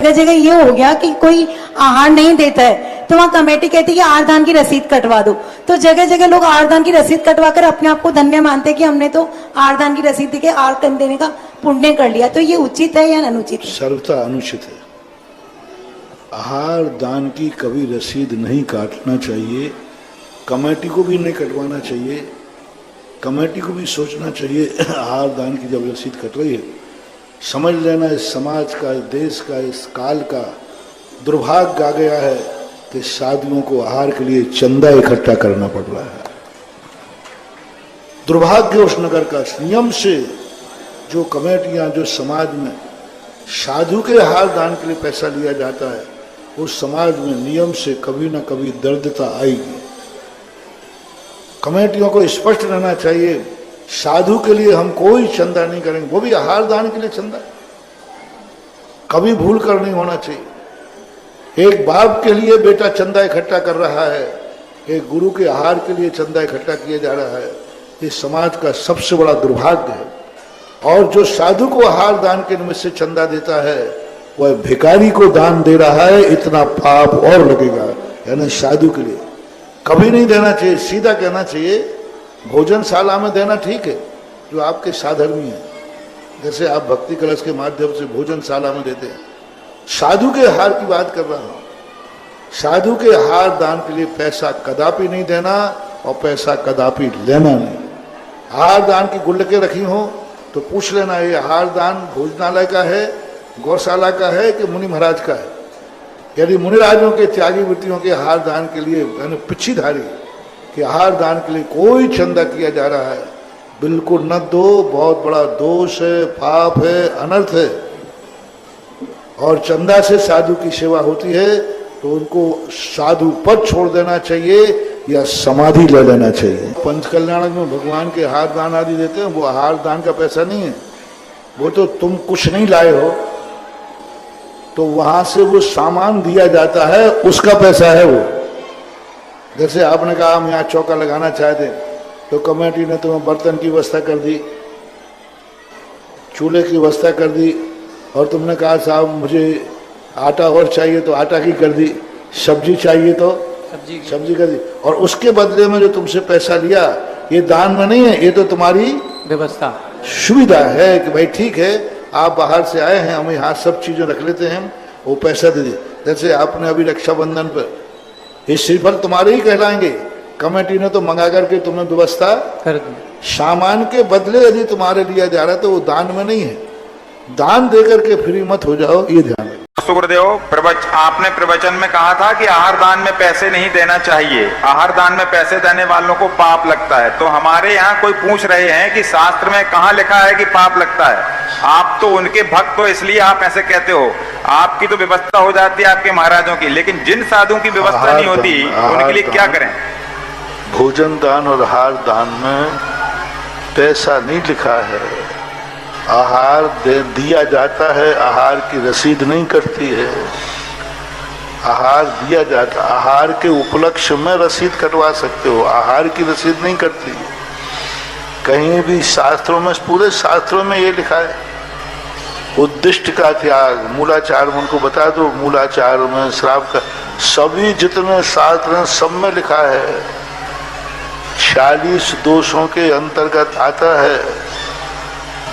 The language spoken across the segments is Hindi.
जगह जगह ये हो गया कि कोई आहार नहीं देता है तो वहां कमेटी कहती है कि आहारदान की रसीद कटवा दो। तो जगह जगह लोग आहारदान की रसीद कटवा कर अपने आप को धन्य मानते हैं कि हमने तो आहारदान की रसीद के आहार देने का पुण्य कर लिया। तो ये उचित है या अनुचित है? सर्वथा अनुचित है। आहार दान की कभी रसीद नहीं काटना चाहिए, कमेटी को भी नहीं कटवाना चाहिए। कमेटी को भी सोचना चाहिए आहार दान की जब रसीद कट रही है, समझ लेना इस समाज का, इस देश का, इस काल का दुर्भाग्य आ गया है कि साधुओं को आहार के लिए चंदा इकट्ठा करना पड़ रहा है। दुर्भाग्य उस नगर का। नियम से जो कमेटियां, जो समाज में साधु के आहार दान के लिए पैसा लिया जाता है, उस समाज में नियम से कभी ना कभी दर्दता आएगी। कमेटियों को स्पष्ट रहना चाहिए, साधु के लिए हम कोई चंदा नहीं करेंगे, वो भी आहार दान के लिए चंदा कभी भूल कर नहीं होना चाहिए। एक बाप के लिए बेटा चंदा इकट्ठा कर रहा है, एक गुरु के आहार के लिए चंदा इकट्ठा किया जा रहा है, ये समाज का सबसे बड़ा दुर्भाग्य है। और जो साधु को आहार दान के निमित्त से चंदा देता है, वह भिखारी को दान दे रहा है, इतना पाप और लगेगा। यानी साधु के लिए कभी नहीं देना चाहिए। सीधा कहना चाहिए, भोजनशाला में देना ठीक है, जो आपके साधर्मी है, जैसे आप भक्ति कलश के माध्यम से भोजनशाला में देते हैं। साधु के आहार की बात कर रहा हूं। साधु के आहार दान के लिए पैसा कदापि नहीं देना और पैसा कदापि लेना नहीं। आहार दान की गुल्लकें रखी हो तो पूछ लेना, ये आहार दान भोजनालय का है, गौशाला का है कि मुनि महाराज का है। यदि मुनिराजों के त्यागी वृत्तियों के आहार दान के लिए, यानी पिछीधारी कि आहार दान के लिए कोई चंदा किया जा रहा है, बिल्कुल न दो, बहुत बड़ा दोष है, पाप है, अनर्थ है। और चंदा से साधु की सेवा होती है तो उनको साधु पद छोड़ देना चाहिए या समाधि ले लेना चाहिए। पंचकल्याणक में भगवान के आहार दान आदि देते हैं, वो आहार दान का पैसा नहीं है, वो तो तुम कुछ नहीं लाए हो तो वहां से वो सामान दिया जाता है, उसका पैसा है वो। जैसे आपने कहा हम यहाँ चौका लगाना चाहते तो कमेटी ने तुम्हें बर्तन की व्यवस्था कर दी, चूल्हे की व्यवस्था कर दी, और तुमने कहा साहब मुझे आटा और चाहिए तो आटा की कर दी, सब्जी चाहिए तो सब्जी कर दी। और उसके बदले में जो तुमसे पैसा लिया, ये दान में नहीं है, ये तो तुम्हारी व्यवस्था सुविधा है कि भाई ठीक है आप बाहर से आए हैं, हम यहाँ सब चीजें रख लेते हैं, वो पैसा दे दिए। जैसे आपने अभी रक्षाबंधन पर, ये श्रीफल तुम्हारे ही कहलाएंगे, कमेटी ने तो मंगा करके तुम्हें व्यवस्था कर दी। सामान के बदले यदि तुम्हारे लिया जा रहा है तो वो दान में नहीं है। दान देकर के फ्री मत हो जाओ, ये ध्यान रखो। गुरुदेव, आपने प्रवचन में कहा था कि आहार दान में पैसे नहीं देना चाहिए, आहार दान में पैसे देने वालों को पाप लगता है। तो हमारे यहाँ कोई पूछ रहे हैं कि शास्त्र में कहाँ लिखा है कि पाप लगता है? आप तो उनके भक्त हो इसलिए आप ऐसे कहते हो, आपकी तो व्यवस्था हो जाती है आपके महाराजों की, लेकिन जिन साधुओं की व्यवस्था नहीं होती उनके लिए क्या करें? भोजन दान और आहार दान में पैसा नहीं लिखा है, आहार दिया जाता है, आहार की रसीद नहीं करती है। आहार दिया जाता, आहार के उपलक्ष्य में रसीद कटवा सकते हो, आहार की रसीद नहीं करती। कहीं भी शास्त्रों में, पूरे शास्त्रों में ये लिखा है, उद्दिष्ट का त्याग, मूलाचार में उनको बता दो, मूलाचार में श्राप का, सभी जितने शास्त्र हैं सब में लिखा है। 46 दोषों के अंतर्गत आता है।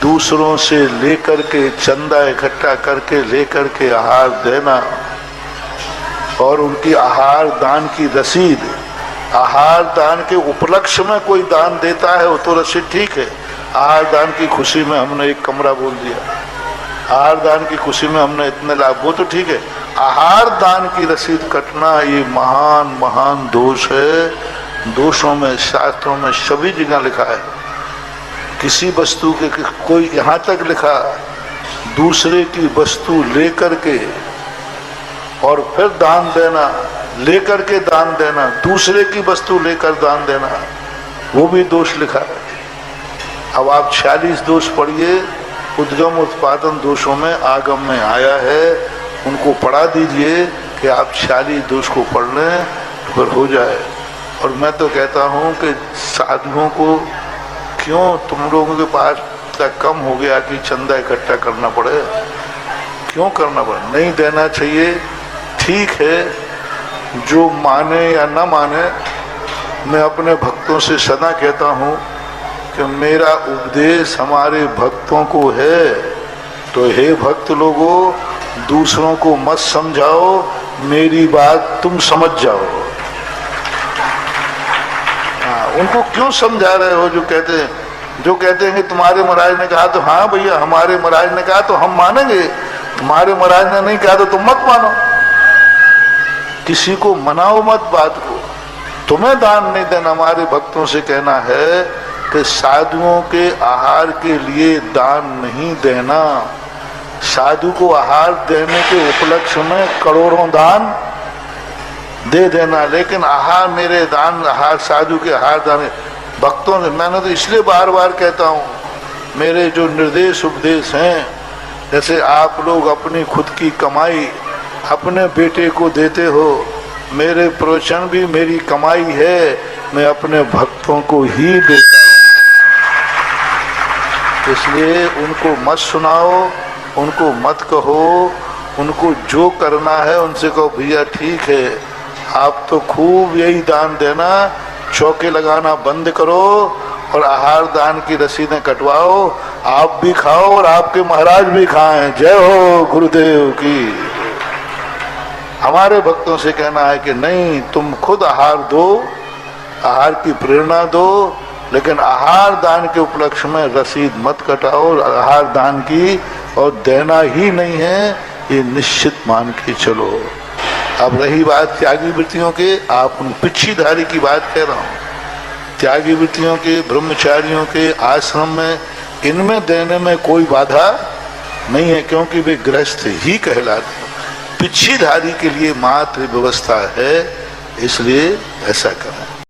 दूसरों से लेकर के चंदा इकट्ठा करके लेकर के आहार देना, और उनकी आहार दान की रसीद, आहार दान के उपलक्ष्य में कोई दान देता है वो तो रसीद ठीक है। आहार दान की खुशी में हमने एक कमरा बोल दिया, आहार दान की खुशी में हमने इतने लाभ, वो तो ठीक है। आहार दान की रसीद कटना ये महान महान दोष है। दोषों में, शास्त्रों में सभी जगह लिखा है। किसी वस्तु के कोई यहाँ तक लिखा, दूसरे की वस्तु लेकर के और फिर दान देना, लेकर के दान देना, दूसरे की वस्तु लेकर दान देना, वो भी दोष लिखा है। अब आप 46 दोष पढ़िए, उद्गम उत्पादन दोषों में आगम में आया है, उनको पढ़ा दीजिए कि आप 46 दोष को पढ़ लें तो फिर हो जाए। और मैं तो कहता हूँ कि साधुओं को क्यों तुम लोगों के पास का कम हो गया कि चंदा इकट्ठा करना पड़े? क्यों क्यों करना पड़ा? नहीं देना चाहिए, ठीक है, जो माने या ना माने। मैं अपने भक्तों से सदा कहता हूँ कि मेरा उपदेश हमारे भक्तों को है, तो हे भक्त लोगों, दूसरों को मत समझाओ, मेरी बात तुम समझ जाओ। उनको क्यों समझा रहे हो? जो कहते हैं कि तुम्हारे महाराज ने कहा तो हाँ भैया, हमारे महाराज ने कहा तो हम मानेंगे, तुम्हारे महाराज ने नहीं कहा तो तुम मत मानो। किसी को मनाओ मत बात को। तुम्हें दान नहीं देना, हमारे भक्तों से कहना है कि साधुओं के आहार के लिए दान नहीं देना। साधु को आहार देने के उपलक्ष्य में करोड़ों दान दे देना, लेकिन आहार मेरे दान, आहार साधु के आहार दान भक्तों से। मैंने तो इसलिए बार बार कहता हूँ, मेरे जो निर्देश उपदेश हैं, जैसे आप लोग अपनी खुद की कमाई अपने बेटे को देते हो, मेरे प्रवचन भी मेरी कमाई है, मैं अपने भक्तों को ही देता हूँ। इसलिए उनको मत सुनाओ, उनको मत कहो, उनको जो करना है उनसे कहो भैया ठीक है, आप तो खूब यही दान देना, चौके लगाना बंद करो और आहार दान की रसीदें कटवाओ, आप भी खाओ और आपके महाराज भी खाएं। जय हो गुरुदेव की। हमारे भक्तों से कहना है कि नहीं, तुम खुद आहार दो, आहार की प्रेरणा दो, लेकिन आहार दान के उपलक्ष्य में रसीद मत कटाओ, आहार दान की और देना ही नहीं है, ये निश्चित मान के चलो। अब रही बात त्यागी वृत्तियों के, आप उन पिछीधारी की बात कह रहा हूँ। त्यागी वृत्तियों के, ब्रह्मचारियों के आश्रम में, इनमें देने में कोई बाधा नहीं है, क्योंकि वे गृहस्थ ही कहलाते हैं। पिछीधारी के लिए मात्र व्यवस्था है, इसलिए ऐसा करें।